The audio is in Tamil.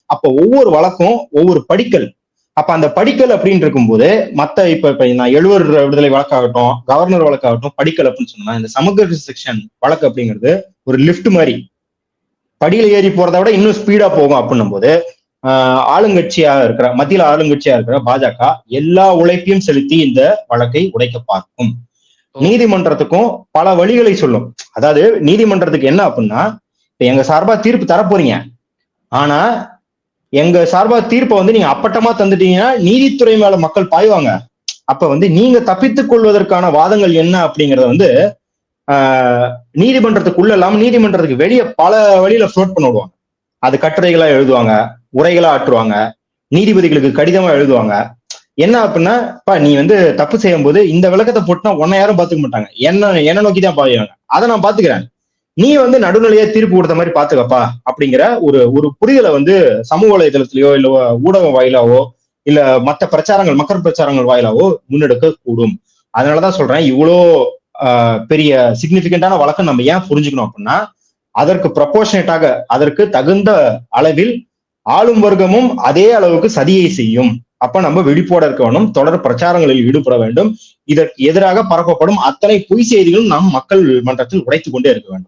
அப்ப ஒவ்வொரு வழக்கும் ஒவ்வொரு படிக்கல். அப்ப அந்த படிக்கல் அப்படின்னு இருக்கும்போது மத்த இப்ப நான் 70 விடுதலை வழக்காகட்டும், கவர்னர் வழக்காகட்டும், படிக்கல் அப்படின்னு சொன்னா இந்த சமூக செக்ஷன் வழக்கு அப்படிங்கிறது ஒரு லிப்ட் மாதிரி படியில ஏறி போறதை விட இன்னும் ஸ்பீடா போகும் அப்படின்னும் போது ஆளுங்கட்சியா இருக்கிற மத்தியில ஆளுங்கட்சியா இருக்கிற பாஜக எல்லா உழைப்பையும் செலுத்தி இந்த வழக்கை உடைக்க பார்க்கும். நீதிமன்றத்துக்கும் பல வழிகளை சொல்லும். அதாவது நீதிமன்றத்துக்கு என்ன அப்படின்னா, எங்க சார்பா தீர்ப்பு தரப்போறீங்க, ஆனா எங்க சார்பா தீர்ப்பை வந்து நீங்க அப்பட்டமா தந்துட்டீங்கன்னா நீதித்துறை மேல மக்கள் பாய்வாங்க. அப்ப வந்து நீங்க தப்பித்துக் கொள்வதற்கான வாதங்கள் என்ன அப்படிங்கறத வந்து நீதிமன்றத்துக்குள்ள இல்லாம நீதிமன்றத்துக்கு வெளியே பல வழியில ஃப்ளோட் பண்ண விடுவாங்க. அது கட்டுரைகளா எழுதுவாங்க, உரைகளா ஆற்றுவாங்க, நீதிபதிகளுக்கு கடிதமா எழுதுவாங்க. என்ன அப்படின்னா, நீ வந்து தப்பு செய்யும் போது இந்த விளக்கத்தை போட்டுனா உன்னை யாரும் பாத்துக்க மாட்டாங்க, என்ன நோக்கிதான் பாயுவாங்க, அதை நான் பாத்துக்கிறேன், நீ வந்து நடுநிலையா தீர்ப்பு கொடுத்த மாதிரி பாத்துக்கப்பா அப்படிங்கிற ஒரு ஒரு புரிதலை வந்து சமூக வலைதளத்திலேயோ இல்ல ஊடக வாயிலாவோ இல்ல மற்ற பிரச்சாரங்கள் மக்கள் பிரச்சாரங்கள் வாயிலாவோ முன்னெடுக்க கூடும். அதனாலதான் சொல்றேன், இவ்வளோ பெரிய சிக்னிபிகண்டான வழக்கம் நம்ம ஏன் புரிஞ்சுக்கணும் அப்படின்னா, அதற்கு ப்ரொபோர்ஷனேட்டாக அதற்கு தகுந்த அளவில் ஆளும் வர்க்கமும் அதே அளவுக்கு சதியை செய்யும். அப்ப நம்ம விழிப்போட இருக்க வேண்டும், தொடர் பிரச்சாரங்களில் ஈடுபட வேண்டும். இதற்கு எதிராக பரப்பப்படும் அத்தனை பொய் செய்திகளும் நாம் மக்கள் மன்றத்தில் உடைத்துக் கொண்டே இருக்க வேண்டும்.